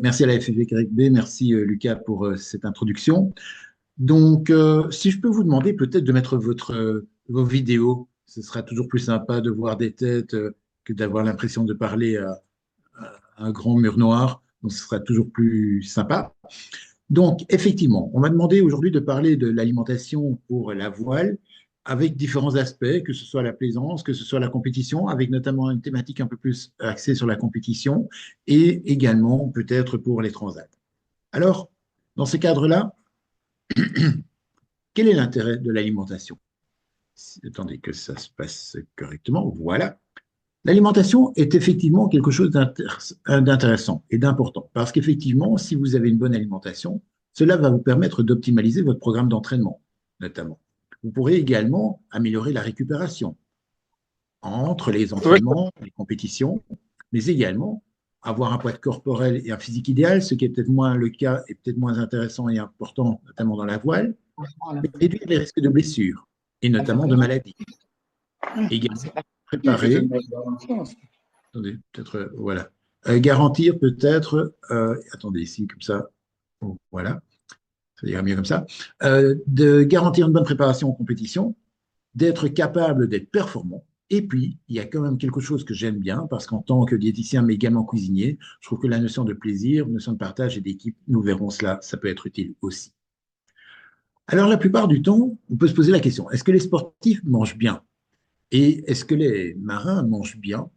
merci à la FFV-B, merci Lucas pour cette introduction. Donc, si je peux vous demander peut-être de mettre vos vidéos, ce sera toujours plus sympa de voir des têtes que d'avoir l'impression de parler à un grand mur noir. Donc, ce sera toujours plus sympa. Donc, effectivement, on m'a demandé aujourd'hui de parler de l'alimentation pour la voile avec différents aspects, que ce soit la plaisance, que ce soit la compétition, avec notamment une thématique un peu plus axée sur la compétition et également peut-être pour les transats. Alors, dans ce cadre-là, quel est l'intérêt de l'alimentation? Attendez que ça se passe correctement. Voilà. L'alimentation est effectivement quelque chose d'intéressant et d'important parce qu'effectivement, si vous avez une bonne alimentation, cela va vous permettre d'optimaliser votre programme d'entraînement, notamment. Vous pourrez également améliorer la récupération entre les Oui, entraînements, les compétitions, mais également avoir un poids corporel et un physique idéal, ce qui est peut-être moins le cas et peut-être moins intéressant et important, notamment dans la voile, mais réduire les risques de blessures et notamment de maladies. Également, préparer attendez, peut-être, voilà. Garantir peut-être, attendez, ici, comme ça, oh, voilà, ça ira mieux comme ça, de garantir une bonne préparation en compétition, d'être capable d'être performant. Et puis, il y a quand même quelque chose que j'aime bien, parce qu'en tant que diététicien, mais également cuisinier, je trouve que la notion de plaisir, notion de partage et d'équipe, nous verrons cela, ça peut être utile aussi. Alors, la plupart du temps, on peut se poser la question, est-ce que les sportifs mangent bien? Et est-ce que les marins mangent bien?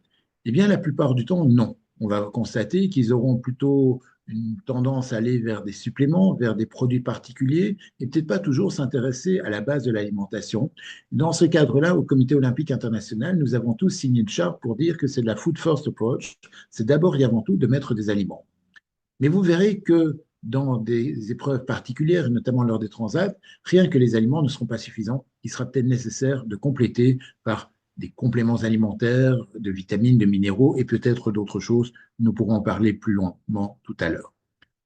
Eh bien, la plupart du temps, non. On va constater qu'ils auront plutôt une tendance à aller vers des suppléments, vers des produits particuliers, et peut-être pas toujours s'intéresser à la base de l'alimentation. Dans ce cadre-là, au Comité olympique international, nous avons tous signé une charte pour dire que c'est de la food first approach. C'est d'abord et avant tout de mettre des aliments. Mais vous verrez que dans des épreuves particulières, et notamment lors des transats, rien que les aliments ne seront pas suffisants. Il sera peut-être nécessaire de compléter par des compléments alimentaires, de vitamines, de minéraux et peut-être d'autres choses. Nous pourrons en parler plus longuement tout à l'heure.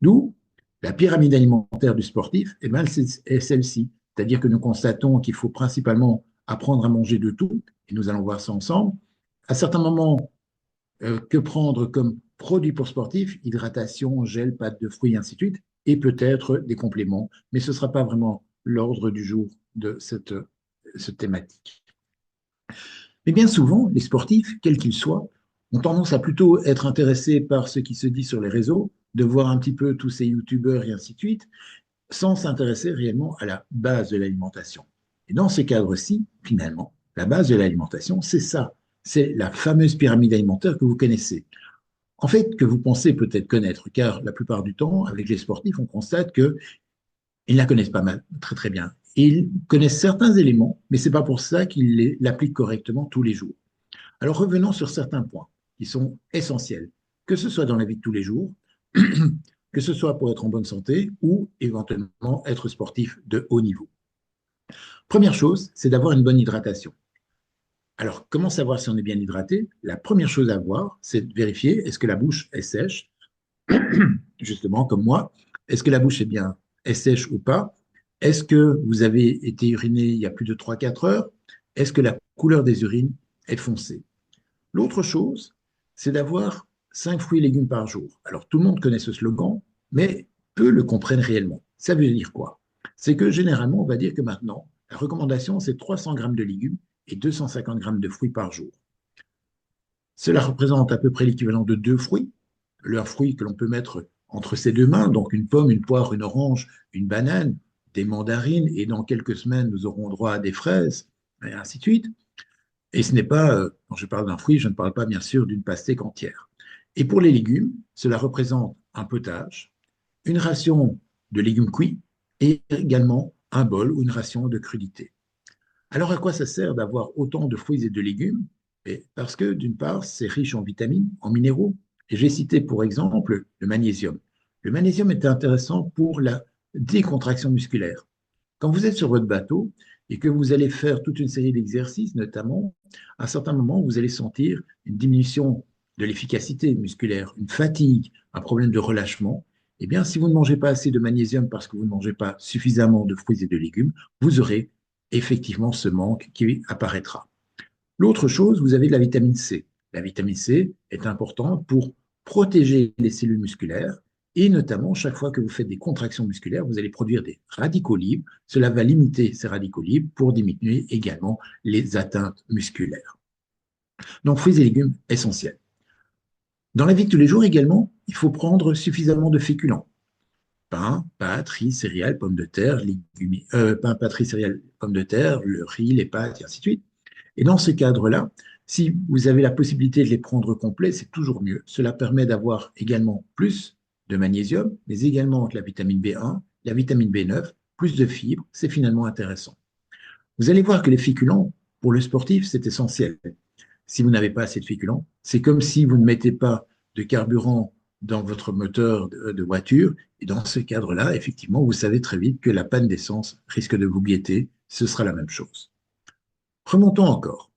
D'où la pyramide alimentaire du sportif, eh ben, c'est celle-ci. C'est-à-dire que nous constatons qu'il faut principalement apprendre à manger de tout, et nous allons voir ça ensemble. À certains moments, que prendre comme produit pour sportifs, hydratation, gel, pâte de fruits, ainsi de suite, et peut-être des compléments, mais ce ne sera pas vraiment l'ordre du jour de cette thématique. Mais bien souvent, les sportifs, quels qu'ils soient, ont tendance à plutôt être intéressés par ce qui se dit sur les réseaux, de voir un petit peu tous ces youtubeurs et ainsi de suite, sans s'intéresser réellement à la base de l'alimentation. Et dans ce cadre-ci, finalement, la base de l'alimentation, c'est ça. C'est la fameuse pyramide alimentaire que vous connaissez. En fait, que vous pensez peut-être connaître, car la plupart du temps, avec les sportifs, on constate qu'ils la connaissent pas mal, très très bien. Ils connaissent certains éléments, mais ce n'est pas pour ça qu'ils l'appliquent correctement tous les jours. Alors revenons sur certains points qui sont essentiels, que ce soit dans la vie de tous les jours, que ce soit pour être en bonne santé ou éventuellement être sportif de haut niveau. Première chose, c'est d'avoir une bonne hydratation. Alors, comment savoir si on est bien hydraté? La première chose à voir, c'est de vérifier est-ce que la bouche est sèche, justement comme moi. Est-ce que la bouche est sèche ou pas? Est-ce que vous avez été uriné il y a plus de 3-4 heures? Est-ce que la couleur des urines est foncée? L'autre chose, c'est d'avoir 5 fruits et légumes par jour. Alors, tout le monde connaît ce slogan, mais peu le comprennent réellement. Ça veut dire quoi? C'est que généralement, on va dire que maintenant, la recommandation, c'est 300 grammes de légumes et 250 grammes de fruits par jour. Cela représente à peu près l'équivalent de 2 fruits, leurs fruits que l'on peut mettre entre ses deux mains, donc une pomme, une poire, une orange, une banane, des mandarines, et dans quelques semaines, nous aurons droit à des fraises, et ainsi de suite. Et ce n'est pas, quand je parle d'un fruit, je ne parle pas bien sûr d'une pastèque entière. Et pour les légumes, cela représente un potage, une ration de légumes cuits et également un bol ou une ration de crudités. Alors à quoi ça sert d'avoir autant de fruits et de légumes? Parce que d'une part, c'est riche en vitamines, en minéraux. Et j'ai cité pour exemple le magnésium. Le magnésium est intéressant pour la décontraction musculaire. Quand vous êtes sur votre bateau et que vous allez faire toute une série d'exercices, notamment, à un certain moment, vous allez sentir une diminution de l'efficacité musculaire, une fatigue, un problème de relâchement. Eh bien, si vous ne mangez pas assez de magnésium parce que vous ne mangez pas suffisamment de fruits et de légumes, vous aurez effectivement ce manque qui apparaîtra. L'autre chose, vous avez de la vitamine C. La vitamine C est importante pour protéger les cellules musculaires Et notamment, chaque fois que vous faites des contractions musculaires, vous allez produire des radicaux libres. Cela va limiter ces radicaux libres pour diminuer également les atteintes musculaires. Donc, fruits et légumes essentiels. Dans la vie de tous les jours également, il faut prendre suffisamment de féculents. Pain, pâtes, riz, céréales, pommes de terre, pain, pâtes, riz, céréales, pommes de terre, le riz, les pâtes, et ainsi de suite. Et dans ce cadre-là, si vous avez la possibilité de les prendre complets, c'est toujours mieux. Cela permet d'avoir également plus de magnésium, mais également de la vitamine B1, la vitamine B9, plus de fibres. C'est finalement intéressant. Vous allez voir que les féculents, pour le sportif, c'est essentiel. Si vous n'avez pas assez de féculents, c'est comme si vous ne mettez pas de carburant dans votre moteur de voiture. Et dans ce cadre-là, effectivement, vous savez très vite que la panne d'essence risque de vous guetter. Ce sera la même chose. Remontons encore.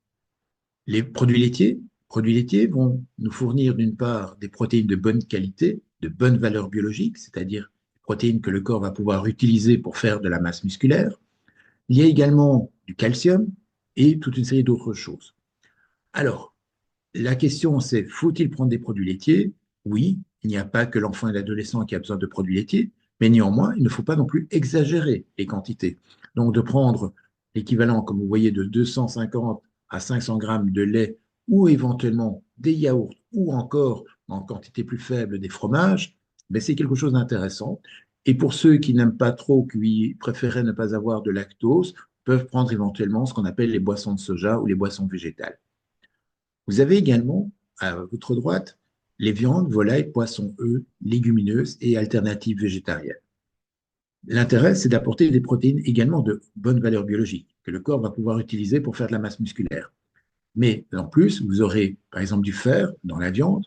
Les produits laitiers vont nous fournir d'une part des protéines de bonne qualité, de bonne valeur biologique, c'est-à-dire des protéines que le corps va pouvoir utiliser pour faire de la masse musculaire. Il y a également du calcium et toute une série d'autres choses. Alors, la question c'est, faut-il prendre des produits laitiers? Oui, il n'y a pas que l'enfant et l'adolescent qui a besoin de produits laitiers, mais néanmoins, il ne faut pas non plus exagérer les quantités. Donc, de prendre l'équivalent, comme vous voyez, de 250 à 500 grammes de lait ou éventuellement des yaourts ou encore, en quantité plus faible, des fromages, ben, c'est quelque chose d'intéressant. Et pour ceux qui n'aiment pas trop, qui préféraient ne pas avoir de lactose, peuvent prendre éventuellement ce qu'on appelle les boissons de soja ou les boissons végétales. Vous avez également, à votre droite, les viandes, volailles, poissons, œufs, légumineuses et alternatives végétariennes. L'intérêt, c'est d'apporter des protéines également de bonne valeur biologique, que le corps va pouvoir utiliser pour faire de la masse musculaire. Mais en plus, vous aurez par exemple du fer dans la viande,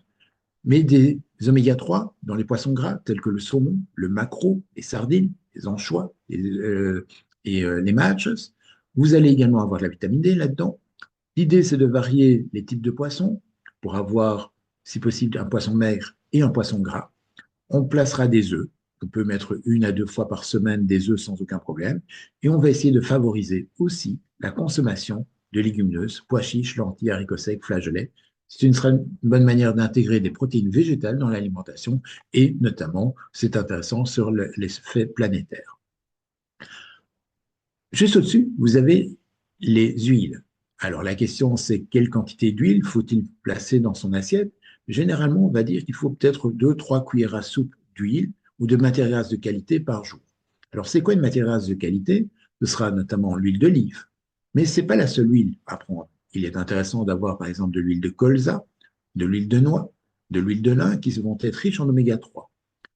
mais des oméga 3 dans les poissons gras, tels que le saumon, le maquereau, les sardines, les anchois les matches. Vous allez également avoir de la vitamine D là-dedans. L'idée, c'est de varier les types de poissons pour avoir, si possible, un poisson maigre et un poisson gras. On placera des œufs. On peut mettre 1 à 2 fois par semaine des œufs sans aucun problème. Et on va essayer de favoriser aussi la consommation de légumineuses, pois chiches, lentilles, haricots secs, flageolets. C'est une bonne manière d'intégrer des protéines végétales dans l'alimentation et notamment, c'est intéressant sur l'effet planétaire. Juste au-dessus, vous avez les huiles. Alors la question, c'est quelle quantité d'huile faut-il placer dans son assiette? Généralement, on va dire qu'il faut peut-être 2-3 cuillères à soupe d'huile ou de matière grasse de qualité par jour. Alors c'est quoi une matière grasse de qualité? Ce sera notamment l'huile d'olive. Mais ce n'est pas la seule huile à prendre. Il est intéressant d'avoir par exemple de l'huile de colza, de l'huile de noix, de l'huile de lin qui vont être riches en oméga 3.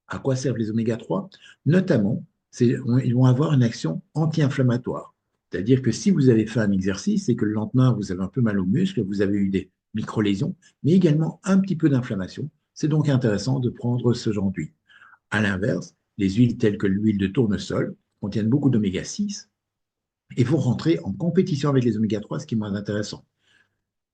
À quoi servent les oméga 3? Notamment, ils vont avoir une action anti-inflammatoire. C'est-à-dire que si vous avez fait un exercice et que le lendemain, vous avez un peu mal aux muscles, vous avez eu des micro-lésions, mais également un petit peu d'inflammation, c'est donc intéressant de prendre ce genre d'huile. À l'inverse, les huiles telles que l'huile de tournesol contiennent beaucoup d'oméga 6 et vont rentrer en compétition avec les oméga 3, ce qui est moins intéressant.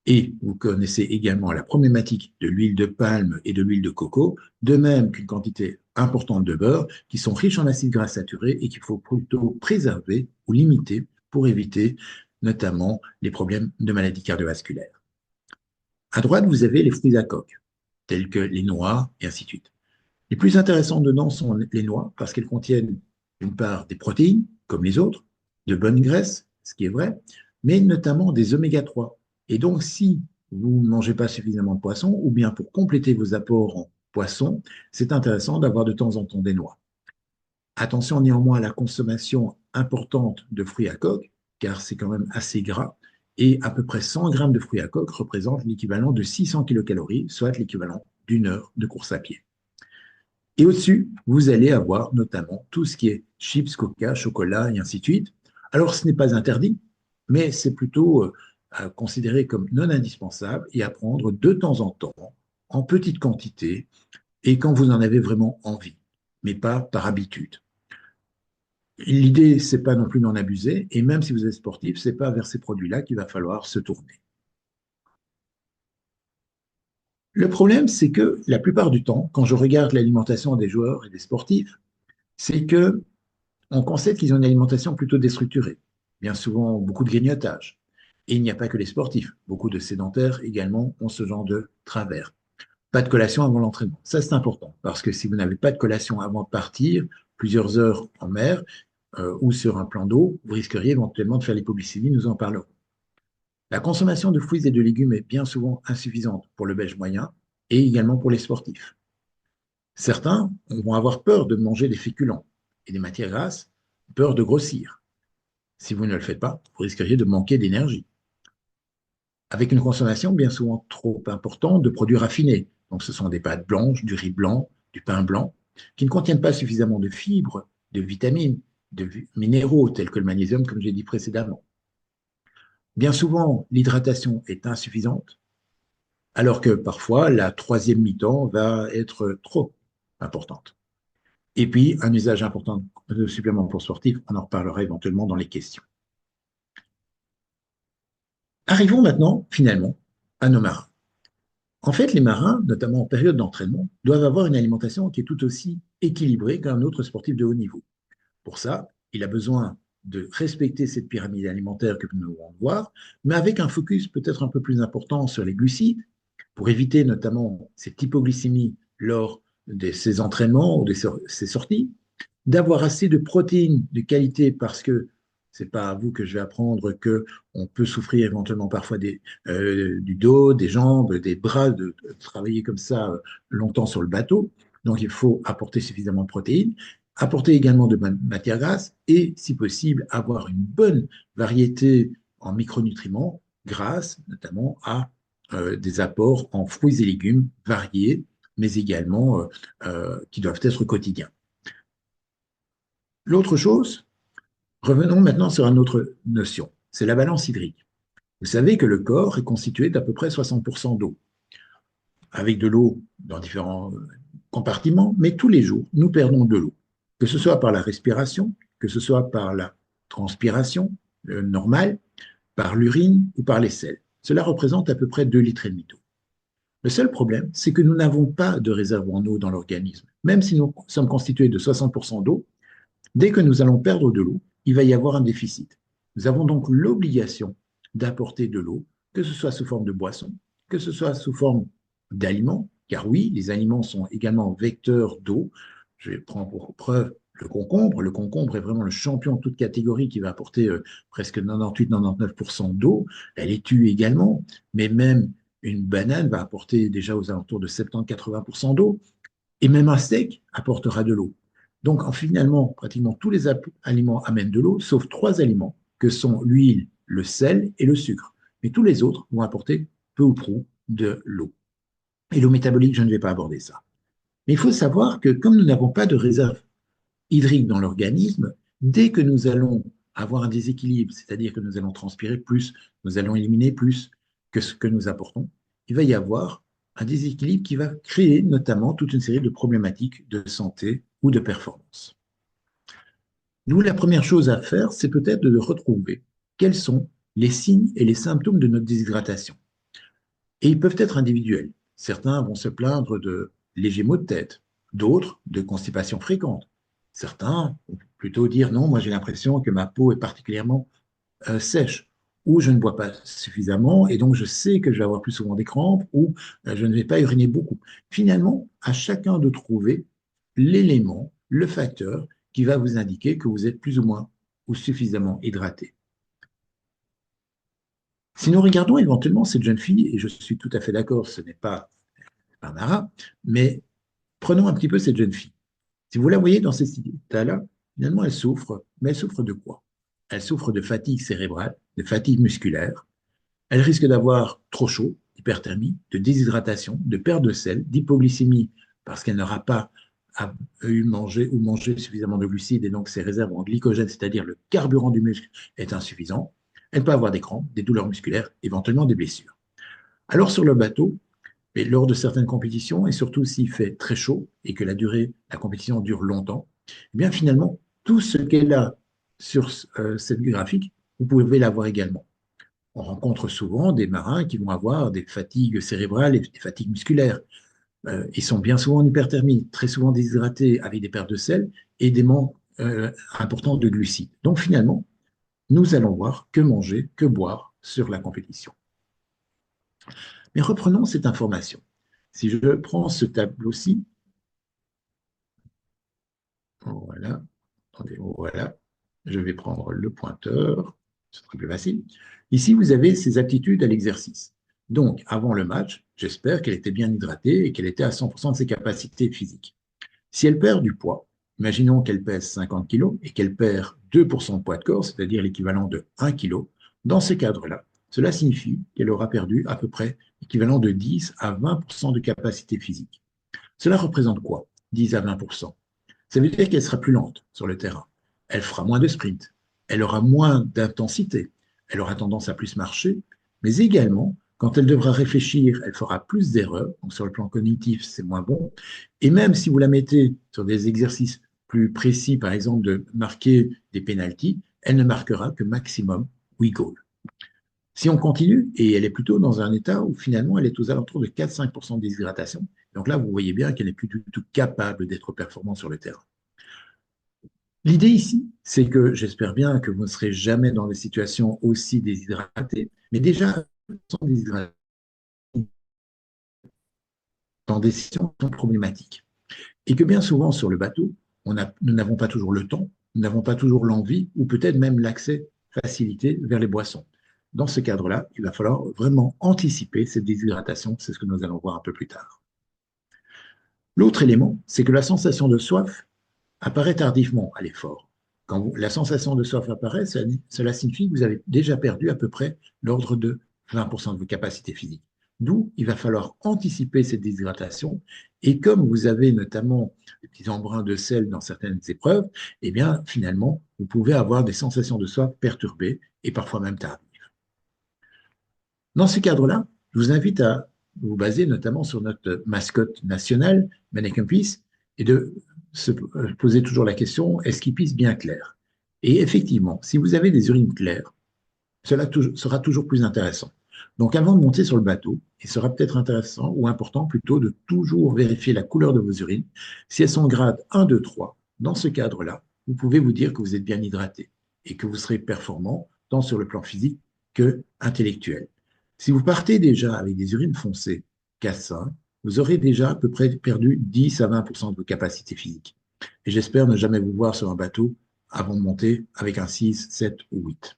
Et vous connaissez également la problématique de l'huile de palme et de l'huile de coco, de même qu'une quantité importante de beurre, qui sont riches en acides gras saturés et qu'il faut plutôt préserver ou limiter pour éviter notamment les problèmes de maladies cardiovasculaires. À droite, vous avez les fruits à coque, tels que les noix et ainsi de suite. Les plus intéressants dedans sont les noix, parce qu'elles contiennent d'une part des protéines, comme les autres, de bonnes graisses, ce qui est vrai, mais notamment des oméga 3. Et donc, si vous ne mangez pas suffisamment de poisson, ou bien pour compléter vos apports en poisson, c'est intéressant d'avoir de temps en temps des noix. Attention néanmoins à la consommation importante de fruits à coque, car c'est quand même assez gras, et à peu près 100 grammes de fruits à coque représentent l'équivalent de 600 kilocalories, soit l'équivalent d'une heure de course à pied. Et au-dessus, vous allez avoir notamment tout ce qui est chips, coca, chocolat et ainsi de suite. Alors, ce n'est pas interdit, mais c'est plutôt considéré comme non indispensable et à prendre de temps en temps, en petite quantité, et quand vous en avez vraiment envie, mais pas par habitude. L'idée, c'est pas non plus d'en abuser, et même si vous êtes sportif, c'est pas vers ces produits-là qu'il va falloir se tourner. Le problème, c'est que la plupart du temps, quand je regarde l'alimentation des joueurs et des sportifs, c'est que on constate qu'ils ont une alimentation plutôt déstructurée. Bien souvent, beaucoup de grignotage. Et il n'y a pas que les sportifs. Beaucoup de sédentaires également ont ce genre de travers. Pas de collation avant l'entraînement. Ça, c'est important parce que si vous n'avez pas de collation avant de partir, plusieurs heures en mer ou sur un plan d'eau, vous risqueriez éventuellement de faire l'hypoglycémie, nous en parlerons. La consommation de fruits et de légumes est bien souvent insuffisante pour le belge moyen et également pour les sportifs. Certains vont avoir peur de manger des féculents et des matières grasses, peur de grossir. Si vous ne le faites pas, vous risqueriez de manquer d'énergie. Avec une consommation bien souvent trop importante de produits raffinés. Donc ce sont des pâtes blanches, du riz blanc, du pain blanc, qui ne contiennent pas suffisamment de fibres, de vitamines, de minéraux tels que le magnésium, comme j'ai dit précédemment. Bien souvent, l'hydratation est insuffisante, alors que parfois, la troisième mi-temps va être trop importante. Et puis, un usage important de suppléments pour sportifs, on en reparlera éventuellement dans les questions. Arrivons maintenant, finalement, à nos marins. En fait, les marins, notamment en période d'entraînement, doivent avoir une alimentation qui est tout aussi équilibrée qu'un autre sportif de haut niveau. Pour ça, il a besoin de respecter cette pyramide alimentaire que nous allons voir, mais avec un focus peut-être un peu plus important sur les glucides, pour éviter notamment cette hypoglycémie lors de ses entraînements ou de ses sorties, d'avoir assez de protéines de qualité parce que c'est pas à vous que je vais apprendre que on peut souffrir éventuellement parfois du dos, des jambes, des bras, de travailler comme ça longtemps sur le bateau. Donc il faut apporter suffisamment de protéines, apporter également de matières grasses et, si possible, avoir une bonne variété en micronutriments grâce notamment à des apports en fruits et légumes variés, mais également qui doivent être quotidiens. L'autre chose, revenons maintenant sur une autre notion, c'est la balance hydrique. Vous savez que le corps est constitué d'à peu près 60% d'eau, avec de l'eau dans différents compartiments, mais tous les jours, nous perdons de l'eau, que ce soit par la respiration, que ce soit par la transpiration normale, par l'urine ou par les selles. Cela représente à peu près 2,5 litres d'eau. Le seul problème, c'est que nous n'avons pas de réserve en eau dans l'organisme. Même si nous sommes constitués de 60% d'eau, dès que nous allons perdre de l'eau, il va y avoir un déficit. Nous avons donc l'obligation d'apporter de l'eau, que ce soit sous forme de boisson, que ce soit sous forme d'aliments, car oui, les aliments sont également vecteurs d'eau. Je prends pour preuve le concombre. Le concombre est vraiment le champion de toute catégorie qui va apporter presque 98-99% d'eau. La laitue également, mais même une banane va apporter déjà aux alentours de 70-80% d'eau. Et même un steak apportera de l'eau. Donc, finalement, pratiquement tous les aliments amènent de l'eau, sauf 3 aliments, que sont l'huile, le sel et le sucre. Mais tous les autres vont apporter peu ou prou de l'eau. Et l'eau métabolique, je ne vais pas aborder ça. Mais il faut savoir que comme nous n'avons pas de réserve hydrique dans l'organisme, dès que nous allons avoir un déséquilibre, c'est-à-dire que nous allons transpirer plus, nous allons éliminer plus que ce que nous apportons, il va y avoir un déséquilibre qui va créer notamment toute une série de problématiques de santé ou de performance. Nous, la première chose à faire, c'est peut-être de retrouver quels sont les signes et les symptômes de notre déshydratation. Et ils peuvent être individuels. Certains vont se plaindre de légers maux de tête, d'autres de constipation fréquente. Certains vont plutôt dire non, moi j'ai l'impression que ma peau est particulièrement sèche, ou je ne bois pas suffisamment et donc je sais que je vais avoir plus souvent des crampes ou je ne vais pas uriner beaucoup. Finalement, à chacun de trouver l'élément, le facteur qui va vous indiquer que vous êtes plus ou moins ou suffisamment hydraté. Si nous regardons éventuellement cette jeune fille, et je suis tout à fait d'accord, ce n'est pas un marin, mais prenons un petit peu cette jeune fille. Si vous la voyez dans cet état-là, finalement, elle souffre, mais elle souffre de quoi? Elle souffre de fatigue cérébrale, de fatigue musculaire. Elle risque d'avoir trop chaud, d'hyperthermie, de déshydratation, de perte de sel, d'hypoglycémie, parce qu'elle n'aura pas eu mangé ou mangé suffisamment de glucides et donc ses réserves en glycogène, c'est-à-dire le carburant du muscle, est insuffisant. Elle peut avoir des crampes, des douleurs musculaires, éventuellement des blessures. Alors sur le bateau, et lors de certaines compétitions, et surtout s'il fait très chaud et que la compétition dure longtemps, eh bien finalement, tout ce qu'elle a sur cette graphique, vous pouvez l'avoir également. On rencontre souvent des marins qui vont avoir des fatigues cérébrales et des fatigues musculaires. Ils sont bien souvent en hyperthermie, très souvent déshydratés avec des pertes de sel et des manques importants de glucides. Donc finalement, nous allons voir que manger, que boire sur la compétition. Mais reprenons cette information. Si je prends ce tableau-ci, voilà, attendez, voilà, je vais prendre le pointeur, c'est très plus facile. Ici, vous avez ses aptitudes à l'exercice. Donc, avant le match, j'espère qu'elle était bien hydratée et qu'elle était à 100% de ses capacités physiques. Si elle perd du poids, imaginons qu'elle pèse 50 kg et qu'elle perd 2% de poids de corps, c'est-à-dire l'équivalent de 1 kg, dans ces cadres-là, cela signifie qu'elle aura perdu à peu près l'équivalent de 10 à 20% de capacité physique. Cela représente quoi, 10 à 20%? Ça veut dire qu'elle sera plus lente sur le terrain. Elle fera moins de sprint. Elle aura moins d'intensité. Elle aura tendance à plus marcher. Mais également, quand elle devra réfléchir, elle fera plus d'erreurs. Donc, sur le plan cognitif, c'est moins bon. Et même si vous la mettez sur des exercices plus précis, par exemple de marquer des pénaltys, elle ne marquera que maximum 8 goals. Si on continue, et elle est plutôt dans un état où finalement elle est aux alentours de 4-5% de déshydratation, donc là vous voyez bien qu'elle n'est plus du tout capable d'être performante sur le terrain. L'idée ici, c'est que j'espère bien que vous ne serez jamais dans des situations aussi déshydratées, mais déjà déshydratés dans des situations problématiques. Et que bien souvent sur le bateau, nous n'avons pas toujours le temps, nous n'avons pas toujours l'envie ou peut-être même l'accès facilité vers les boissons. Dans ce cadre-là, il va falloir vraiment anticiper cette déshydratation, c'est ce que nous allons voir un peu plus tard. L'autre élément, c'est que la sensation de soif apparaît tardivement à l'effort. Quand la sensation de soif apparaît, cela signifie que vous avez déjà perdu à peu près l'ordre de 20% de vos capacités physiques. D'où il va falloir anticiper cette déshydratation. Et comme vous avez notamment des petits embruns de sel dans certaines épreuves, eh bien, finalement, vous pouvez avoir des sensations de soif perturbées et parfois même tardives. Dans ce cadre-là, je vous invite à vous baser notamment sur notre mascotte nationale, Mannequin Peace, et de se poser toujours la question, est-ce qu'il pisse bien clair? Et effectivement, si vous avez des urines claires, cela sera toujours plus intéressant. Donc avant de monter sur le bateau, il sera peut-être intéressant ou important plutôt de toujours vérifier la couleur de vos urines. Si elles sont grade 1, 2, 3, dans ce cadre-là, vous pouvez vous dire que vous êtes bien hydraté et que vous serez performant tant sur le plan physique que intellectuel. Si vous partez déjà avec des urines foncées, cassins, vous aurez déjà à peu près perdu 10 à 20% de vos capacités physiques. Et j'espère ne jamais vous voir sur un bateau avant de monter avec un 6, 7 ou 8.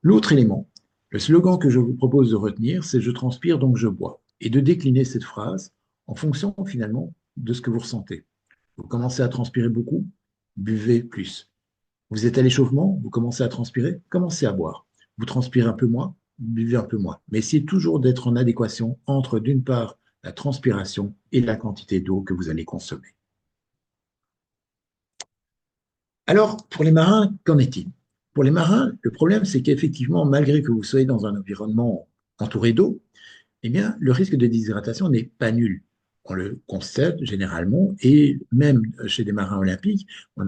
L'autre élément, le slogan que je vous propose de retenir, c'est « Je transpire donc je bois » et de décliner cette phrase en fonction finalement de ce que vous ressentez. Vous commencez à transpirer beaucoup, buvez plus. Vous êtes à l'échauffement, vous commencez à transpirer, commencez à boire. Vous transpirez un peu moins, buvez un peu moins. Mais essayez toujours d'être en adéquation entre, d'une part, la transpiration et la quantité d'eau que vous allez consommer. Alors, pour les marins, qu'en est-il? Pour les marins, le problème, c'est qu'effectivement, malgré que vous soyez dans un environnement entouré d'eau, eh bien, le risque de déshydratation n'est pas nul. On le constate généralement, et même chez des marins olympiques,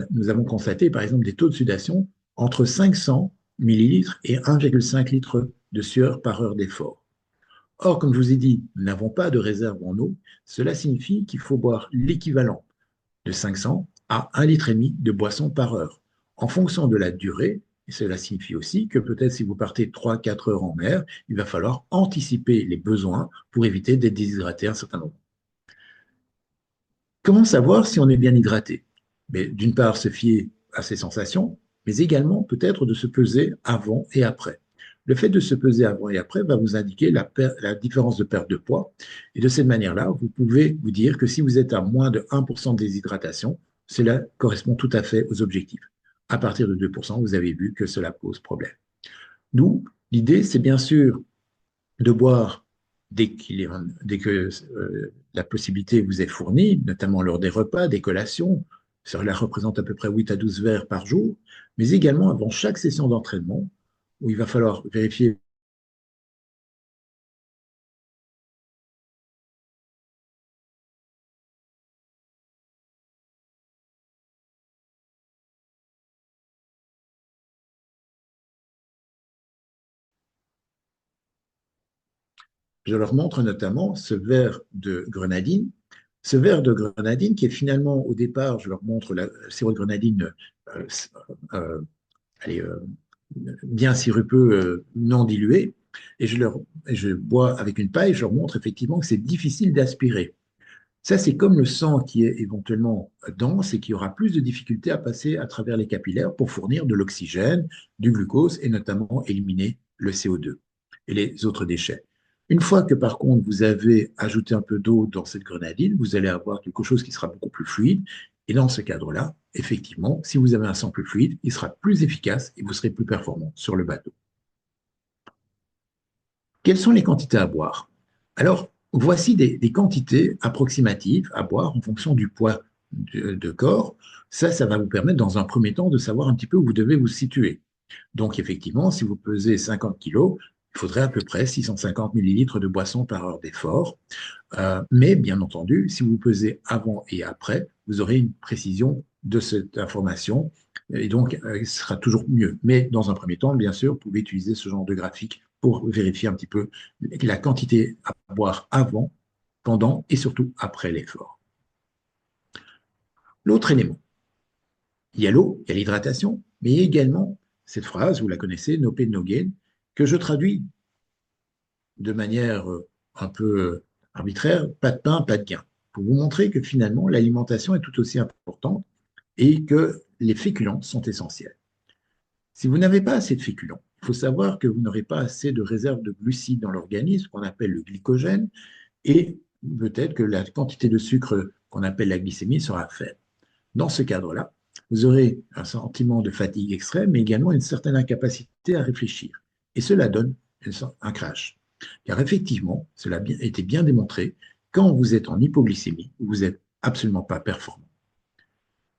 nous avons constaté, par exemple, des taux de sudation entre 500 millilitres et 1,5 litre de sueur par heure d'effort. Or, comme je vous ai dit, nous n'avons pas de réserve en eau. Cela signifie qu'il faut boire l'équivalent de 500 à 1,5 litre de boisson par heure. En fonction de la durée, et cela signifie aussi que peut-être si vous partez 3-4 heures en mer, il va falloir anticiper les besoins pour éviter d'être déshydraté à un certain moment. Comment savoir si on est bien hydraté? D'une part, se fier à ses sensations, mais également peut-être de se peser avant et après. Le fait de se peser avant et après va vous indiquer la différence de perte de poids. Et de cette manière-là, vous pouvez vous dire que si vous êtes à moins de 1% de déshydratation, cela correspond tout à fait aux objectifs. À partir de 2%, vous avez vu que cela pose problème. D'où l'idée, c'est bien sûr de boire dès que la possibilité vous est fournie, notamment lors des repas, des collations. Cela représente à peu près 8 à 12 verres par jour, mais également avant chaque session d'entraînement, où il va falloir vérifier. Je leur montre notamment ce verre de grenadine. Ce verre de grenadine qui est finalement, au départ, je leur montre le sirop de grenadine euh, euh, allez, bien sirupeux, non dilué. et et je bois avec une paille, je leur montre effectivement que c'est difficile d'aspirer. Ça, c'est comme le sang qui est éventuellement dense et qui aura plus de difficultés à passer à travers les capillaires pour fournir de l'oxygène, du glucose et notamment éliminer le CO2 et les autres déchets. Une fois que par contre vous avez ajouté un peu d'eau dans cette grenadine, vous allez avoir quelque chose qui sera beaucoup plus fluide. Et dans ce cadre-là, effectivement, si vous avez un sang plus fluide, il sera plus efficace et vous serez plus performant sur le bateau. Quelles sont les quantités à boire? Alors, voici des quantités approximatives à boire en fonction du poids de corps. Ça va vous permettre dans un premier temps de savoir un petit peu où vous devez vous situer. Donc, effectivement, si vous pesez 50 kilos, il faudrait à peu près 650 millilitres de boisson par heure d'effort. Mais bien entendu, si vous pesez avant et après, vous aurez une précision de cette information et donc ce sera toujours mieux. Mais dans un premier temps, bien sûr, vous pouvez utiliser ce genre de graphique pour vérifier un petit peu la quantité à boire avant, pendant et surtout après l'effort. L'autre élément, il y a l'eau, il y a l'hydratation, mais il y a également cette phrase, vous la connaissez, no pain, no gain, que je traduis de manière un peu arbitraire, pas de pain, pas de gain, pour vous montrer que finalement l'alimentation est tout aussi importante et que les féculents sont essentiels. Si vous n'avez pas assez de féculents, il faut savoir que vous n'aurez pas assez de réserve de glucides dans l'organisme, qu'on appelle le glycogène, et peut-être que la quantité de sucre qu'on appelle la glycémie sera faible. Dans ce cadre-là, vous aurez un sentiment de fatigue extrême, mais également une certaine incapacité à réfléchir. Et cela donne un crash. Car effectivement, cela a été bien démontré, quand vous êtes en hypoglycémie, vous n'êtes absolument pas performant.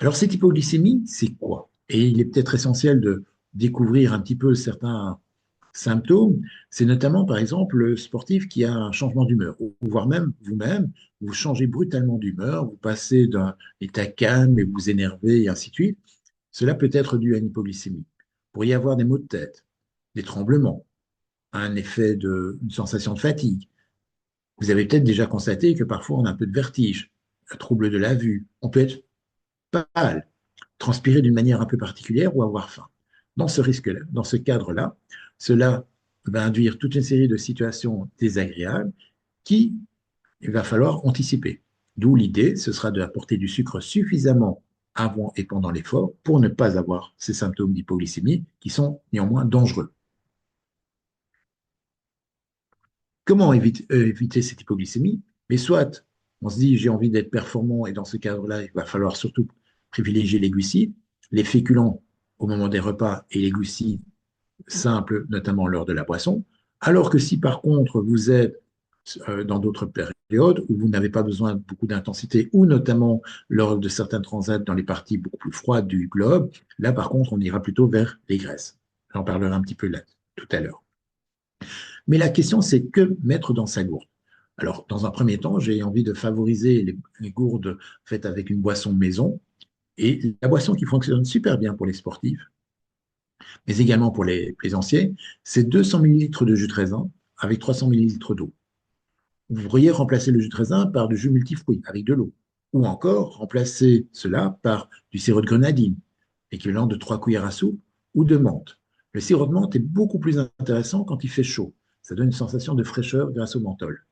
Alors cette hypoglycémie, c'est quoi? Et il est peut-être essentiel de découvrir un petit peu certains symptômes. C'est notamment, par exemple, le sportif qui a un changement d'humeur, ou voire même vous-même, vous changez brutalement d'humeur, vous passez d'un état calme et vous vous énervez et ainsi de suite. Cela peut être dû à une hypoglycémie. Vous pourriez avoir des maux de tête, des tremblements, un effet une sensation de fatigue. Vous avez peut-être déjà constaté que parfois on a un peu de vertige, un trouble de la vue. On peut être pâle, transpirer d'une manière un peu particulière ou avoir faim. Dans ce risque-là, dans ce cadre-là, cela va induire toute une série de situations désagréables qui il va falloir anticiper. D'où l'idée, ce sera d'apporter du sucre suffisamment avant et pendant l'effort pour ne pas avoir ces symptômes d'hypoglycémie qui sont néanmoins dangereux. Comment éviter cette hypoglycémie? Mais soit on se dit j'ai envie d'être performant et dans ce cadre-là, il va falloir surtout privilégier les glucides, les féculents au moment des repas et les glucides simples, notamment lors de la boisson. Alors que si par contre vous êtes dans d'autres périodes où vous n'avez pas besoin de beaucoup d'intensité, ou notamment lors de certains transats dans les parties beaucoup plus froides du globe, là par contre on ira plutôt vers les graisses. J'en parlerai un petit peu là tout à l'heure. Mais la question, c'est que mettre dans sa gourde. Alors, dans un premier temps, j'ai envie de favoriser les gourdes faites avec une boisson maison. Et la boisson qui fonctionne super bien pour les sportifs, mais également pour les plaisanciers, c'est 200 millilitres de jus de raisin avec 300 millilitres d'eau. Vous pourriez remplacer le jus de raisin par du jus multifruits avec de l'eau. Ou encore remplacer cela par du sirop de grenadine, équivalent de 3 cuillères à soupe, ou de menthe. Le sirop de menthe est beaucoup plus intéressant quand il fait chaud. Ça donne une sensation de fraîcheur grâce au menthol.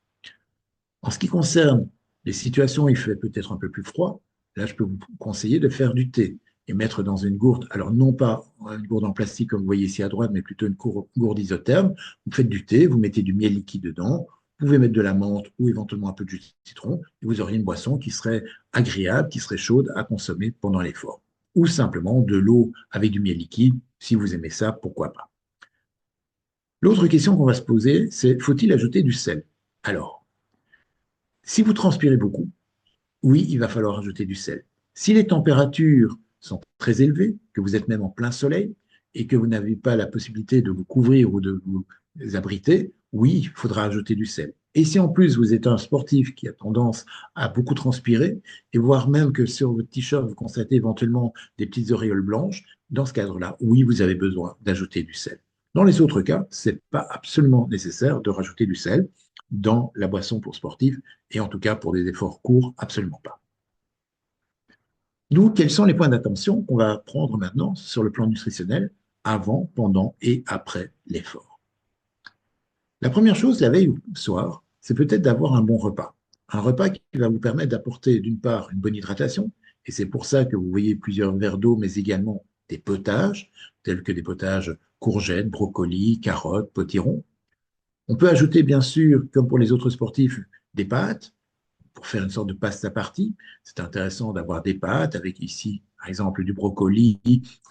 En ce qui concerne les situations où il fait peut-être un peu plus froid, là, je peux vous conseiller de faire du thé et mettre dans une gourde, alors non pas une gourde en plastique comme vous voyez ici à droite, mais plutôt une gourde isotherme. Vous faites du thé, vous mettez du miel liquide dedans, vous pouvez mettre de la menthe ou éventuellement un peu de jus de citron, et vous auriez une boisson qui serait agréable, qui serait chaude à consommer pendant l'effort. Ou simplement de l'eau avec du miel liquide, si vous aimez ça, pourquoi pas. L'autre question qu'on va se poser, c'est faut-il ajouter du sel? Alors, si vous transpirez beaucoup, oui, il va falloir ajouter du sel. Si les températures sont très élevées, que vous êtes même en plein soleil et que vous n'avez pas la possibilité de vous couvrir ou de vous abriter, oui, il faudra ajouter du sel. Et si en plus vous êtes un sportif qui a tendance à beaucoup transpirer, et voire même que sur votre t-shirt vous constatez éventuellement des petites auréoles blanches, dans ce cadre-là, oui, vous avez besoin d'ajouter du sel. Dans les autres cas, ce n'est pas absolument nécessaire de rajouter du sel dans la boisson pour sportifs, et en tout cas pour des efforts courts, absolument pas. D'où, quels sont les points d'attention qu'on va prendre maintenant sur le plan nutritionnel avant, pendant et après l'effort? La première chose, la veille ou le soir, c'est peut-être d'avoir un bon repas. Un repas qui va vous permettre d'apporter d'une part une bonne hydratation, et c'est pour ça que vous voyez plusieurs verres d'eau, mais également des potages, tels que des potages courgettes, brocolis, carottes, potirons. On peut ajouter, bien sûr, comme pour les autres sportifs, des pâtes pour faire une sorte de pasta partie. C'est intéressant d'avoir des pâtes avec ici, par exemple, du brocoli,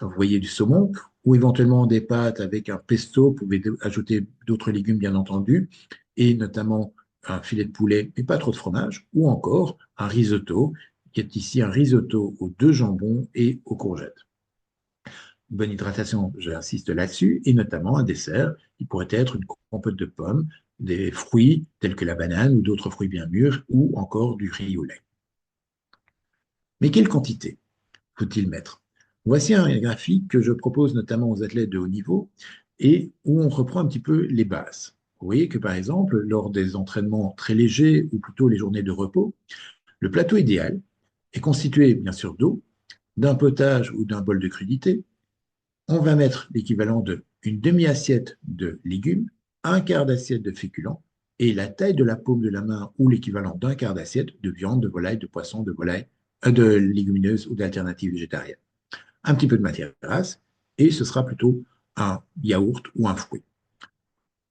vous voyez du saumon, ou éventuellement des pâtes avec un pesto. Vous pouvez ajouter d'autres légumes, bien entendu, et notamment un filet de poulet, mais pas trop de fromage, ou encore un risotto, qui est ici un risotto aux deux jambons et aux courgettes. Bonne hydratation, j'insiste là-dessus, et notamment un dessert qui pourrait être une compote de pommes, des fruits tels que la banane ou d'autres fruits bien mûrs, ou encore du riz au lait. Mais quelle quantité faut-il mettre? Voici un graphique que je propose notamment aux athlètes de haut niveau et où on reprend un petit peu les bases. Vous voyez que par exemple, lors des entraînements très légers ou plutôt les journées de repos, le plateau idéal est constitué bien sûr d'eau, d'un potage ou d'un bol de crudité. On va mettre l'équivalent d'une demi-assiette de légumes, un quart d'assiette de féculents et la taille de la paume de la main ou l'équivalent d'un quart d'assiette de viande, de volaille, de poisson, de volaille, de légumineuses ou d'alternatives végétariennes. Un petit peu de matière grasse et ce sera plutôt un yaourt ou un fruit.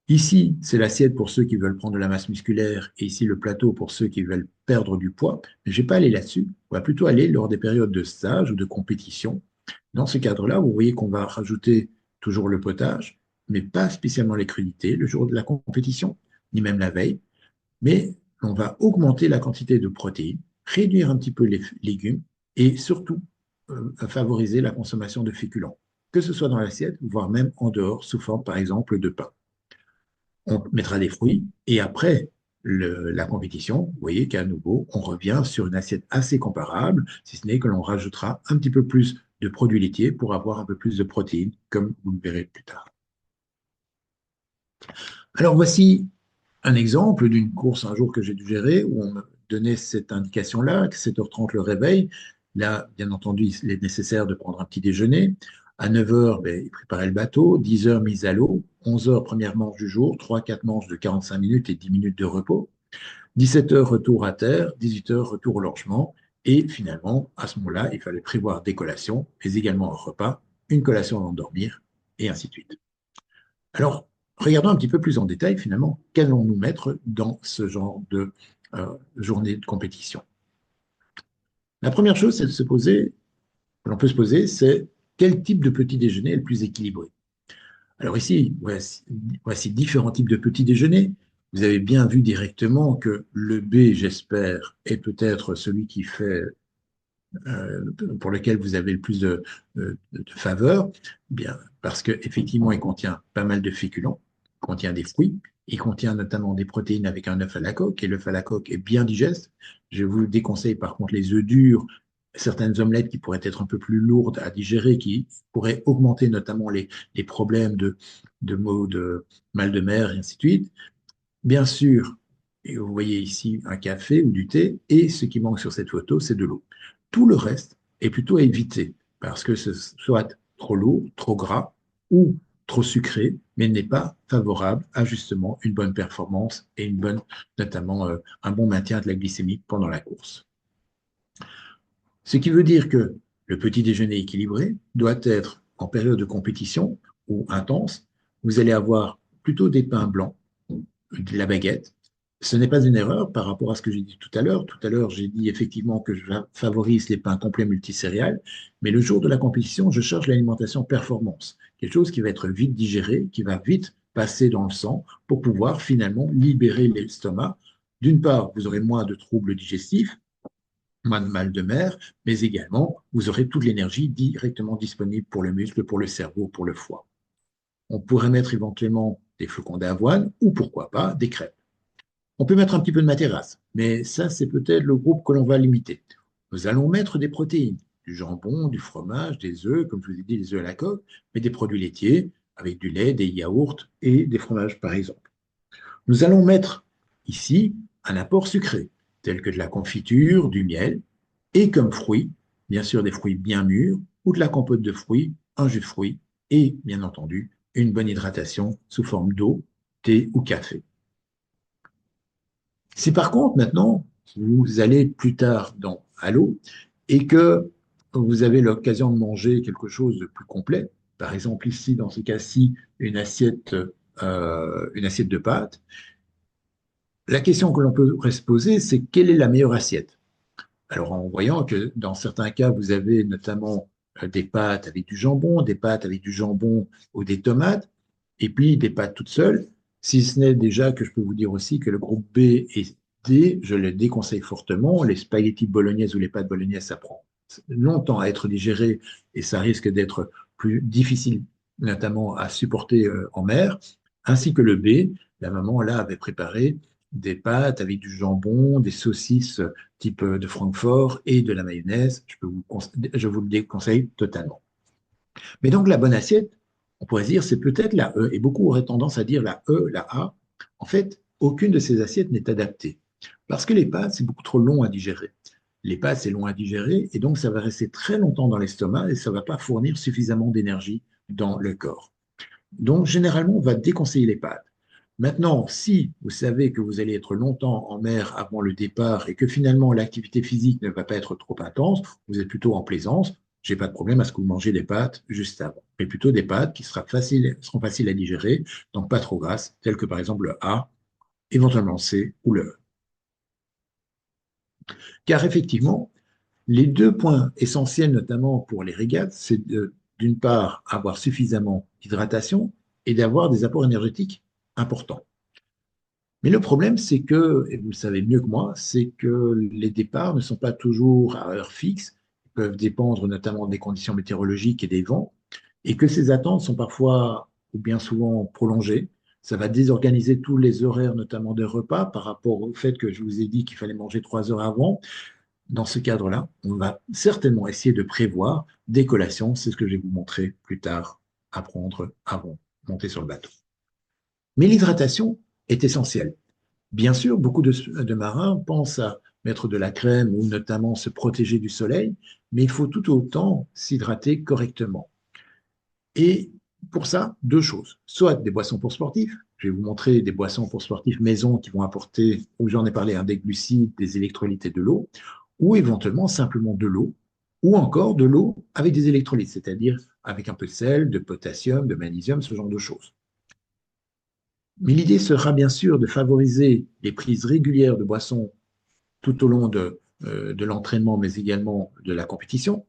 Ici, c'est l'assiette pour ceux qui veulent prendre de la masse musculaire et ici le plateau pour ceux qui veulent perdre du poids. Mais je ne vais pas aller là-dessus. On va plutôt aller lors des périodes de stage ou de compétition. Dans ce cadre-là, vous voyez qu'on va rajouter toujours le potage, mais pas spécialement les crudités le jour de la compétition, ni même la veille. Mais on va augmenter la quantité de protéines, réduire un petit peu les légumes et surtout favoriser la consommation de féculents, que ce soit dans l'assiette, voire même en dehors, sous forme par exemple de pain. On mettra des fruits et après la compétition, vous voyez qu'à nouveau, on revient sur une assiette assez comparable, si ce n'est que l'on rajoutera un petit peu plus de produits laitiers pour avoir un peu plus de protéines, comme vous le verrez plus tard. Alors voici un exemple d'une course un jour que j'ai dû gérer où on me donnait cette indication-là, que 7h30 le réveil. Là, bien entendu, il est nécessaire de prendre un petit déjeuner. À 9h, ben, il préparait le bateau. 10h, mise à l'eau. 11h, première manche du jour. 3-4 manches de 45 minutes et 10 minutes de repos. 17h, retour à terre. 18h, retour au logement. Et finalement, à ce moment-là, il fallait prévoir des collations, mais également un repas, une collation avant de dormir, et ainsi de suite. Alors, regardons un petit peu plus en détail, finalement, qu'allons-nous mettre dans ce genre de journée de compétition. La première chose, c'est de se poser, que l'on peut se poser, c'est quel type de petit déjeuner est le plus équilibré. Alors ici, voici différents types de petits déjeuners. Vous avez bien vu directement que le B, j'espère, est peut-être celui qui fait pour lequel vous avez le plus de faveur, bien, parce qu'effectivement, il contient pas mal de féculents, il contient des fruits, il contient notamment des protéines avec un œuf à la coque, et l'œuf à la coque est bien digeste. Je vous déconseille par contre les œufs durs, certaines omelettes qui pourraient être un peu plus lourdes à digérer, qui pourraient augmenter notamment les problèmes de maux de mal de mer, et ainsi de suite. Bien sûr, et vous voyez ici un café ou du thé, et ce qui manque sur cette photo, c'est de l'eau. Tout le reste est plutôt à éviter, parce que ce soit trop lourd, trop gras ou trop sucré, mais n'est pas favorable à justement une bonne performance et une bonne, notamment un bon maintien de la glycémie pendant la course. Ce qui veut dire que le petit déjeuner équilibré doit être en période de compétition ou intense. Vous allez avoir plutôt des pains blancs, de la baguette. Ce n'est pas une erreur par rapport à ce que j'ai dit tout à l'heure. Tout à l'heure, j'ai dit effectivement que je favorise les pains complets multicéréales, mais le jour de la compétition, je cherche l'alimentation performance, quelque chose qui va être vite digéré, qui va vite passer dans le sang pour pouvoir finalement libérer l'estomac. D'une part, vous aurez moins de troubles digestifs, moins de mal de mer, mais également, vous aurez toute l'énergie directement disponible pour le muscle, pour le cerveau, pour le foie. On pourrait mettre éventuellement des flocons d'avoine ou pourquoi pas des crêpes. On peut mettre un petit peu de matière grasse, mais ça, c'est peut-être le groupe que l'on va limiter. Nous allons mettre des protéines, du jambon, du fromage, des œufs, comme je vous ai dit, les œufs à la coque, mais des produits laitiers avec du lait, des yaourts et des fromages, par exemple. Nous allons mettre ici un apport sucré, tel que de la confiture, du miel, et comme fruits, bien sûr des fruits bien mûrs, ou de la compote de fruits, un jus de fruits, et bien entendu, une bonne hydratation sous forme d'eau thé ou café. Si par contre, maintenant, vous allez plus tard à l'eau et que vous avez l'occasion de manger quelque chose de plus complet, par exemple ici, dans ce cas-ci, une assiette de pâtes, la question que l'on peut se poser, c'est quelle est la meilleure assiette? Alors, en voyant que dans certains cas, vous avez notamment des pâtes avec du jambon, des pâtes avec du jambon ou des tomates, et puis des pâtes toutes seules, si ce n'est déjà que je peux vous dire aussi que le groupe B et D, je le déconseille fortement. Les spaghettis bolognaises ou les pâtes bolognaises, ça prend longtemps à être digéré et ça risque d'être plus difficile, notamment à supporter en mer, ainsi que le B. La maman, là, avait préparé des pâtes avec du jambon, des saucisses type de Francfort et de la mayonnaise. Je vous le déconseille totalement. Mais donc, la bonne assiette, on pourrait dire, c'est peut-être la E, et beaucoup auraient tendance à dire la E, la A. En fait, aucune de ces assiettes n'est adaptée, parce que les pâtes, c'est beaucoup trop long à digérer. Les pâtes, c'est long à digérer, et donc ça va rester très longtemps dans l'estomac, et ça ne va pas fournir suffisamment d'énergie dans le corps. Donc, généralement, on va déconseiller les pâtes. Maintenant, si vous savez que vous allez être longtemps en mer avant le départ et que finalement l'activité physique ne va pas être trop intense, vous êtes plutôt en plaisance, j'ai pas de problème à ce que vous mangez des pâtes juste avant, mais plutôt des pâtes qui seront faciles à digérer, donc pas trop grasses, telles que par exemple le A, éventuellement le C ou le E. Car effectivement, les deux points essentiels, notamment pour les régates, c'est d'une part avoir suffisamment d'hydratation et d'avoir des apports énergétiques importants. Mais le problème, c'est que, et vous le savez mieux que moi, c'est que les départs ne sont pas toujours à heure fixe, ils peuvent dépendre notamment des conditions météorologiques et des vents, et que ces attentes sont parfois ou bien souvent prolongées. Ça va désorganiser tous les horaires, notamment de repas, par rapport au fait que je vous ai dit qu'il fallait manger 3 heures avant. Dans ce cadre-là, on va certainement essayer de prévoir des collations, c'est ce que je vais vous montrer plus tard à prendre avant de monter sur le bateau. Mais l'hydratation est essentielle. Bien sûr, beaucoup de marins pensent à mettre de la crème ou notamment se protéger du soleil, mais il faut tout autant s'hydrater correctement. Et pour ça, deux choses. Soit des boissons pour sportifs. Je vais vous montrer des boissons pour sportifs maison qui vont apporter, ou j'en ai parlé, des glucides, des électrolytes et de l'eau, ou éventuellement simplement de l'eau, ou encore de l'eau avec des électrolytes, c'est-à-dire avec un peu de sel, de potassium, de magnésium, ce genre de choses. Mais l'idée sera bien sûr de favoriser les prises régulières de boissons tout au long de l'entraînement, mais également de la compétition.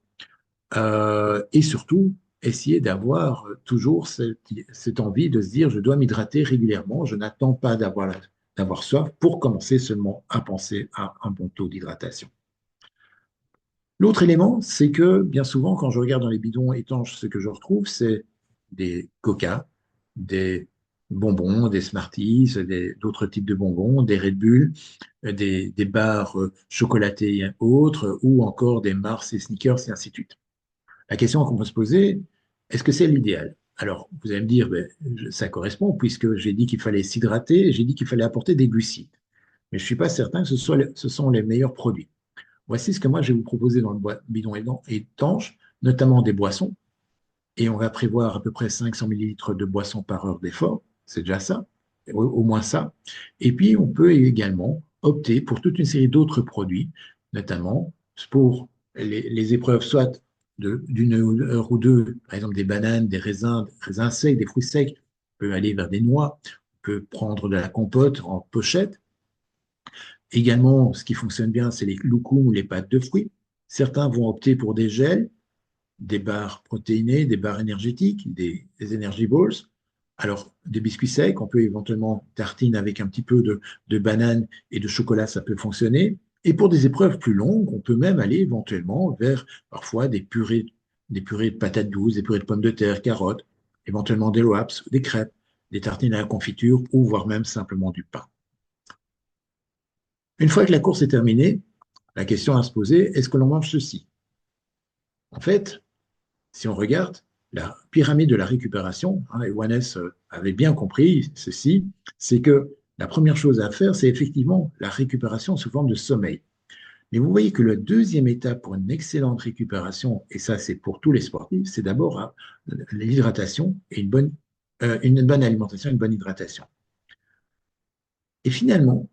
Et surtout, essayer d'avoir toujours cette envie de se dire, je dois m'hydrater régulièrement, je n'attends pas d'avoir soif pour commencer seulement à penser à un bon taux d'hydratation. L'autre élément, c'est que bien souvent, quand je regarde dans les bidons étanches, ce que je retrouve, c'est des coca, des bonbons, des Smarties, d'autres types de bonbons, des Red Bull, des barres chocolatées et autres, ou encore des Mars et Snickers, et ainsi de suite. La question qu'on peut se poser, est-ce que c'est l'idéal? Alors, vous allez me dire, ben, ça correspond, puisque j'ai dit qu'il fallait s'hydrater, j'ai dit qu'il fallait apporter des glucides. Mais je ne suis pas certain que ce sont les meilleurs produits. Voici ce que moi je vais vous proposer dans le bidon étanche, notamment des boissons. Et on va prévoir à peu près 500 millilitres de boissons par heure d'effort. C'est déjà ça, au moins ça. Et puis, on peut également opter pour toute une série d'autres produits, notamment pour les épreuves, soit d'une heure ou deux, par exemple des bananes, des raisins secs, des fruits secs. On peut aller vers des noix. On peut prendre de la compote en pochette. Également, ce qui fonctionne bien, c'est les loukoums ou les pâtes de fruits. Certains vont opter pour des gels, des barres protéinées, des barres énergétiques, des energy balls. Alors, des biscuits secs, on peut éventuellement tartiner avec un petit peu de banane et de chocolat, ça peut fonctionner. Et pour des épreuves plus longues, on peut même aller éventuellement vers parfois des purées de patates douces, des purées de pommes de terre, carottes, éventuellement des wraps, des crêpes, des tartines à la confiture ou voire même simplement du pain. Une fois que la course est terminée, la question à se poser, est-ce que l'on mange ceci? En fait, si on regarde la pyramide de la récupération, et Wannes avait bien compris ceci, c'est que la première chose à faire, c'est effectivement la récupération sous forme de sommeil. Mais vous voyez que la deuxième étape pour une excellente récupération, et ça c'est pour tous les sportifs, c'est d'abord l'hydratation et une bonne alimentation, une bonne hydratation. Et finalement,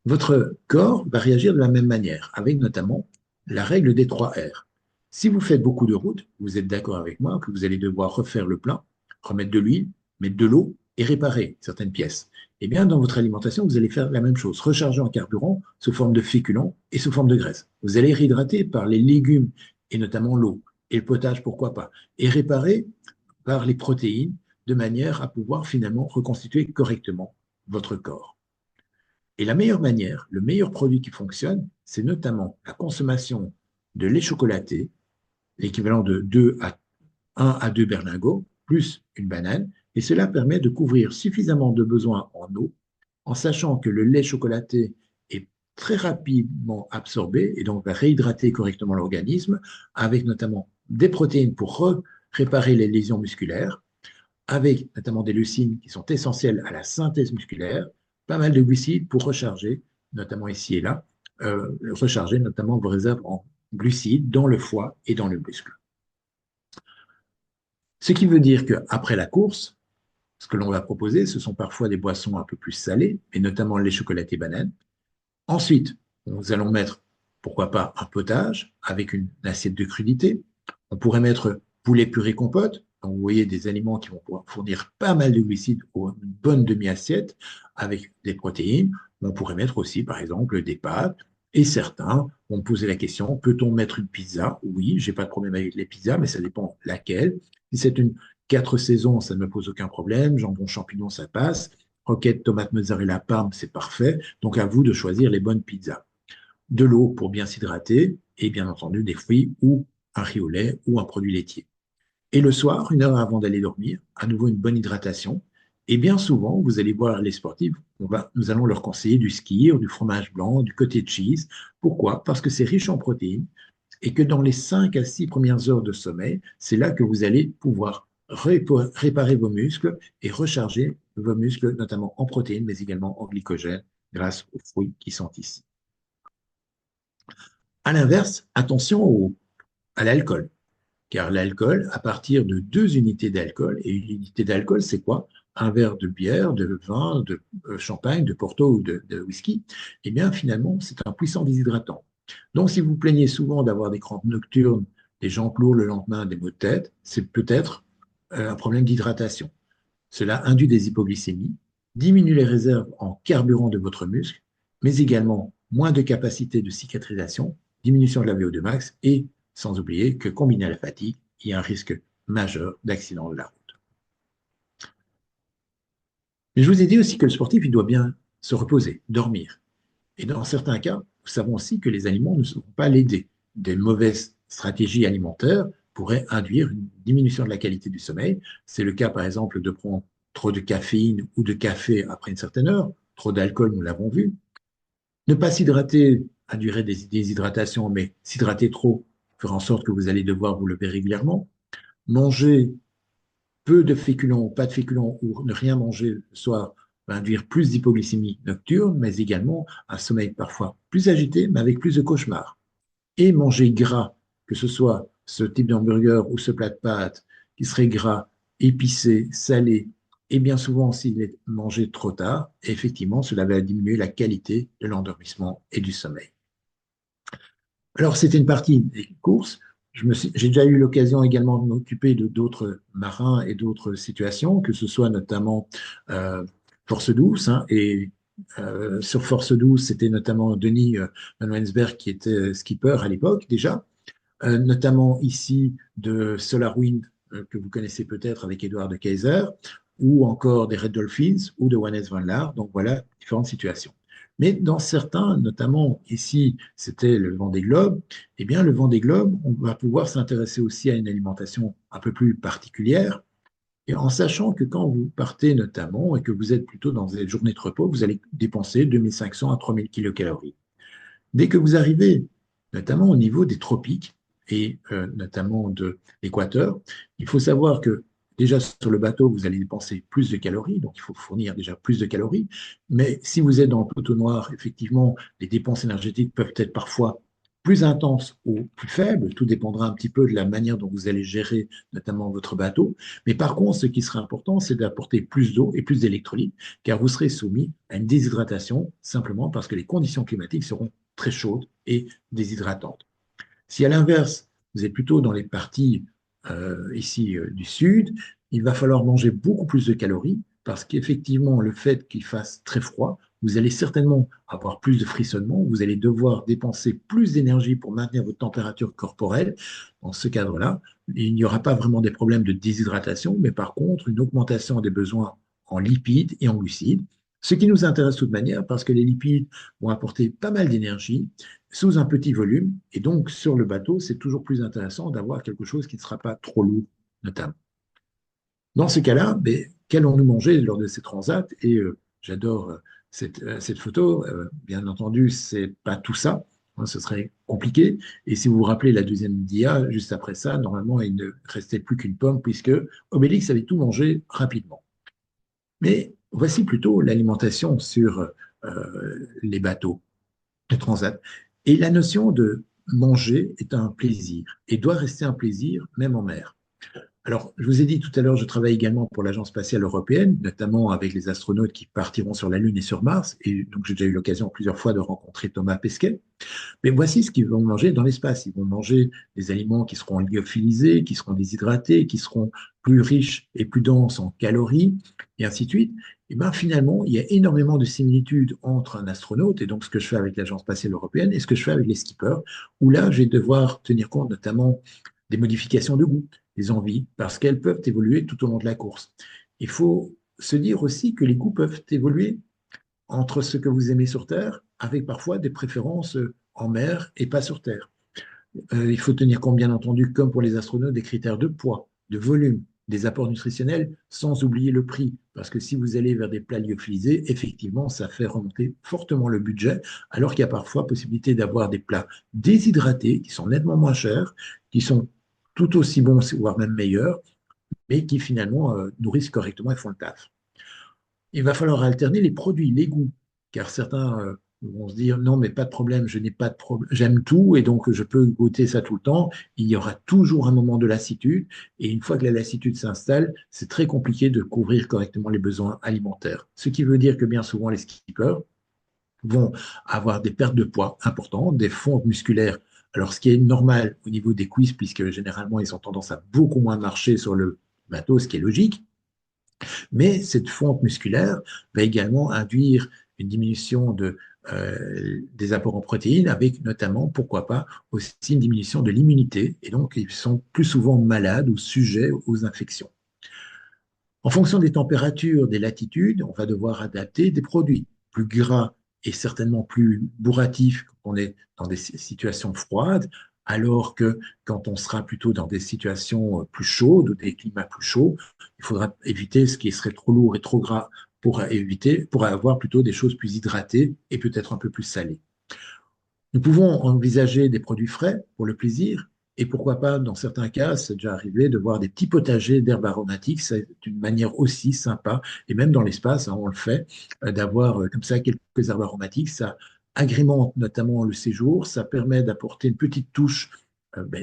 votre corps va réagir de la même manière, avec notamment la règle des 3 R. Si vous faites beaucoup de route, vous êtes d'accord avec moi que vous allez devoir refaire le plein, remettre de l'huile, mettre de l'eau et réparer certaines pièces. Eh bien, dans votre alimentation, vous allez faire la même chose, recharger en carburant sous forme de féculents et sous forme de graisse. Vous allez réhydrater par les légumes et notamment l'eau et le potage, pourquoi pas, et réparer par les protéines de manière à pouvoir finalement reconstituer correctement votre corps. Et la meilleure manière, le meilleur produit qui fonctionne, c'est notamment la consommation de lait chocolaté, l'équivalent de 1 à 2 berlingots, plus une banane, et cela permet de couvrir suffisamment de besoins en eau, en sachant que le lait chocolaté est très rapidement absorbé et donc va réhydrater correctement l'organisme, avec notamment des protéines pour réparer les lésions musculaires, avec notamment des leucines qui sont essentielles à la synthèse musculaire, pas mal de glucides pour recharger, notamment ici et là, recharger notamment vos réserves en glucides dans le foie et dans le muscle. Ce qui veut dire qu'après la course, ce que l'on va proposer, ce sont parfois des boissons un peu plus salées, et notamment les chocolatés bananes. Ensuite, nous allons mettre, pourquoi pas, un potage avec une assiette de crudité. On pourrait mettre poulet purée compote. Donc, vous voyez des aliments qui vont pouvoir fournir pas mal de glucides ou une bonne demi-assiette avec des protéines. On pourrait mettre aussi, par exemple, des pâtes. Et certains vont me poser la question, peut-on mettre une pizza? Oui, j'ai pas de problème avec les pizzas, mais ça dépend laquelle. Si c'est une 4 saisons, ça ne me pose aucun problème. Jambon, champignon, ça passe. Roquette, tomate, mozzarella, parme, c'est parfait. Donc, à vous de choisir les bonnes pizzas. De l'eau pour bien s'hydrater et bien entendu des fruits ou un riz au lait ou un produit laitier. Et le soir, 1 heure avant d'aller dormir, à nouveau une bonne hydratation. Et bien souvent, vous allez voir les sportifs, nous allons leur conseiller du skyr, du fromage blanc, du cottage cheese. Pourquoi? Parce que c'est riche en protéines et que dans les 5 à 6 premières heures de sommeil, c'est là que vous allez pouvoir réparer vos muscles et recharger vos muscles, notamment en protéines, mais également en glycogène, grâce aux fruits qui sont ici. À l'inverse, attention à l'alcool, car l'alcool, à partir de 2 unités d'alcool, et une unité d'alcool, c'est quoi? Un verre de bière, de vin, de champagne, de porto ou de whisky, eh bien finalement, c'est un puissant déshydratant. Donc, si vous plaignez souvent d'avoir des crampes nocturnes, des jambes lourdes le lendemain, des maux de tête, c'est peut-être un problème d'hydratation. Cela induit des hypoglycémies, diminue les réserves en carburant de votre muscle, mais également moins de capacité de cicatrisation, diminution de la VO2 max et sans oublier que combiné à la fatigue, il y a un risque majeur d'accident de la route. Mais je vous ai dit aussi que le sportif, il doit bien se reposer, dormir. Et dans certains cas, nous savons aussi que les aliments ne seront pas l'aider. Des mauvaises stratégies alimentaires pourraient induire une diminution de la qualité du sommeil. C'est le cas, par exemple, de prendre trop de caféine ou de café après une certaine heure, trop d'alcool, nous l'avons vu. Ne pas s'hydrater induirait des déshydratations, mais s'hydrater trop fera en sorte que vous allez devoir vous lever régulièrement. Manger peu de féculents, pas de féculents ou ne rien manger le soir va induire plus d'hypoglycémie nocturne, mais également un sommeil parfois plus agité, mais avec plus de cauchemars. Et manger gras, que ce soit ce type d'hamburger ou ce plat de pâtes, qui serait gras, épicé, salé, et bien souvent s'il est mangé trop tard, effectivement, cela va diminuer la qualité de l'endormissement et du sommeil. Alors, c'était une partie des courses. J'ai déjà eu l'occasion également de m'occuper de d'autres marins et d'autres situations, que ce soit notamment Force Douce. Hein, et sur Force Douce, c'était notamment Denis Van Wensberg qui était skipper à l'époque déjà, notamment ici de SolarWind, que vous connaissez peut-être avec Edouard de Keyser, ou encore des Red Dolphins ou de Wannes Van Laar. Donc voilà, différentes situations. Mais dans certains, notamment ici, c'était le Vendée Globe, eh bien, le Vendée Globe, on va pouvoir s'intéresser aussi à une alimentation un peu plus particulière, et en sachant que quand vous partez notamment et que vous êtes plutôt dans des journées de repos, vous allez dépenser 2500 à 3000 kilocalories. Dès que vous arrivez, notamment au niveau des tropiques et notamment de l'équateur, il faut savoir que déjà sur le bateau, vous allez dépenser plus de calories, donc il faut fournir déjà plus de calories. Mais si vous êtes dans le plateau noir, effectivement, les dépenses énergétiques peuvent être parfois plus intense ou plus faible, tout dépendra un petit peu de la manière dont vous allez gérer notamment votre bateau. Mais par contre, ce qui sera important, c'est d'apporter plus d'eau et plus d'électrolytes, car vous serez soumis à une déshydratation simplement parce que les conditions climatiques seront très chaudes et déshydratantes. Si à l'inverse, vous êtes plutôt dans les parties ici du sud, il va falloir manger beaucoup plus de calories parce qu'effectivement, le fait qu'il fasse très froid, vous allez certainement avoir plus de frissonnement, vous allez devoir dépenser plus d'énergie pour maintenir votre température corporelle. Dans ce cadre-là, il n'y aura pas vraiment des problèmes de déshydratation, mais par contre, une augmentation des besoins en lipides et en glucides, ce qui nous intéresse de toute manière parce que les lipides vont apporter pas mal d'énergie sous un petit volume. Et donc, sur le bateau, c'est toujours plus intéressant d'avoir quelque chose qui ne sera pas trop lourd, notamment. Dans ce cas-là, ben, qu'allons-nous manger lors de ces transats? Et j'adore cette photo. Bien entendu, c'est pas tout ça. Hein, ce serait compliqué. Et si vous vous rappelez la deuxième dia, juste après ça, normalement, il ne restait plus qu'une pomme puisque Obélix avait tout mangé rapidement. Mais voici plutôt l'alimentation sur les bateaux de transat. Et la notion de manger est un plaisir et doit rester un plaisir même en mer. Alors, je vous ai dit tout à l'heure, je travaille également pour l'Agence spatiale européenne, notamment avec les astronautes qui partiront sur la Lune et sur Mars. Et donc, j'ai déjà eu l'occasion plusieurs fois de rencontrer Thomas Pesquet. Mais voici ce qu'ils vont manger dans l'espace. Ils vont manger des aliments qui seront lyophilisés, qui seront déshydratés, qui seront plus riches et plus denses en calories, et ainsi de suite. Et bien finalement, il y a énormément de similitudes entre un astronaute, et donc ce que je fais avec l'Agence spatiale européenne, et ce que je fais avec les skippers, où là, je vais devoir tenir compte notamment des modifications de goût, des envies, parce qu'elles peuvent évoluer tout au long de la course. Il faut se dire aussi que les goûts peuvent évoluer entre ce que vous aimez sur Terre, avec parfois des préférences en mer et pas sur Terre. Il faut tenir compte, bien entendu, comme pour les astronautes, des critères de poids, de volume, des apports nutritionnels, sans oublier le prix. Parce que si vous allez vers des plats lyophilisés, effectivement, ça fait remonter fortement le budget, alors qu'il y a parfois possibilité d'avoir des plats déshydratés, qui sont nettement moins chers, qui sont tout aussi bons, voire même meilleurs, mais qui finalement nourrissent correctement et font le taf. Il va falloir alterner les produits, les goûts, car certains vont se dire non, mais pas de problème, je n'ai pas de problème, j'aime tout et donc je peux goûter ça tout le temps. Il y aura toujours un moment de lassitude et une fois que la lassitude s'installe, c'est très compliqué de couvrir correctement les besoins alimentaires. Ce qui veut dire que bien souvent les skippers vont avoir des pertes de poids importantes, des fontes musculaires. Alors, ce qui est normal au niveau des cuisses, puisque généralement ils ont tendance à beaucoup moins marcher sur le bateau, ce qui est logique. Mais cette fonte musculaire va également induire une diminution des apports en protéines, avec notamment, pourquoi pas, aussi une diminution de l'immunité. Et donc, ils sont plus souvent malades ou sujets aux infections. En fonction des températures, des latitudes, on va devoir adapter des produits plus gras et certainement plus bourratifs quand on est dans des situations froides, alors que quand on sera plutôt dans des situations plus chaudes ou des climats plus chauds, il faudra éviter ce qui serait trop lourd et trop gras pour avoir plutôt des choses plus hydratées et peut-être un peu plus salées. Nous pouvons envisager des produits frais pour le plaisir et pourquoi pas, dans certains cas, c'est déjà arrivé de voir des petits potagers d'herbes aromatiques. C'est une manière aussi sympa, et même dans l'espace, hein, on le fait, d'avoir comme ça quelques herbes aromatiques. Ça agrémente notamment le séjour, ça permet d'apporter une petite touche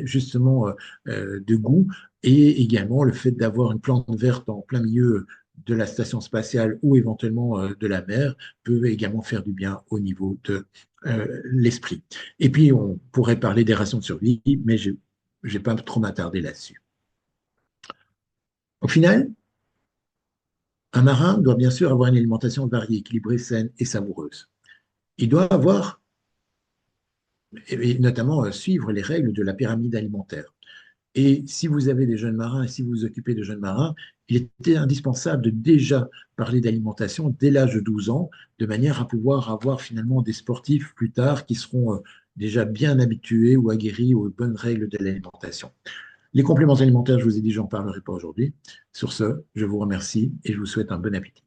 justement de goût et également le fait d'avoir une plante verte en plein milieu de la station spatiale ou éventuellement de la mer peut également faire du bien au niveau de l'esprit. Et puis, on pourrait parler des rations de survie, mais je ne vais pas trop m'attarder là-dessus. Au final, un marin doit bien sûr avoir une alimentation variée, équilibrée, saine et savoureuse. Il doit avoir, et notamment suivre les règles de la pyramide alimentaire. Et si vous avez des jeunes marins et si vous vous occupez de jeunes marins, il était indispensable de déjà parler d'alimentation dès l'âge de 12 ans, de manière à pouvoir avoir finalement des sportifs plus tard qui seront déjà bien habitués ou aguerris aux bonnes règles de l'alimentation. Les compléments alimentaires, je vous ai dit, j'en parlerai pas aujourd'hui. Sur ce, je vous remercie et je vous souhaite un bon appétit.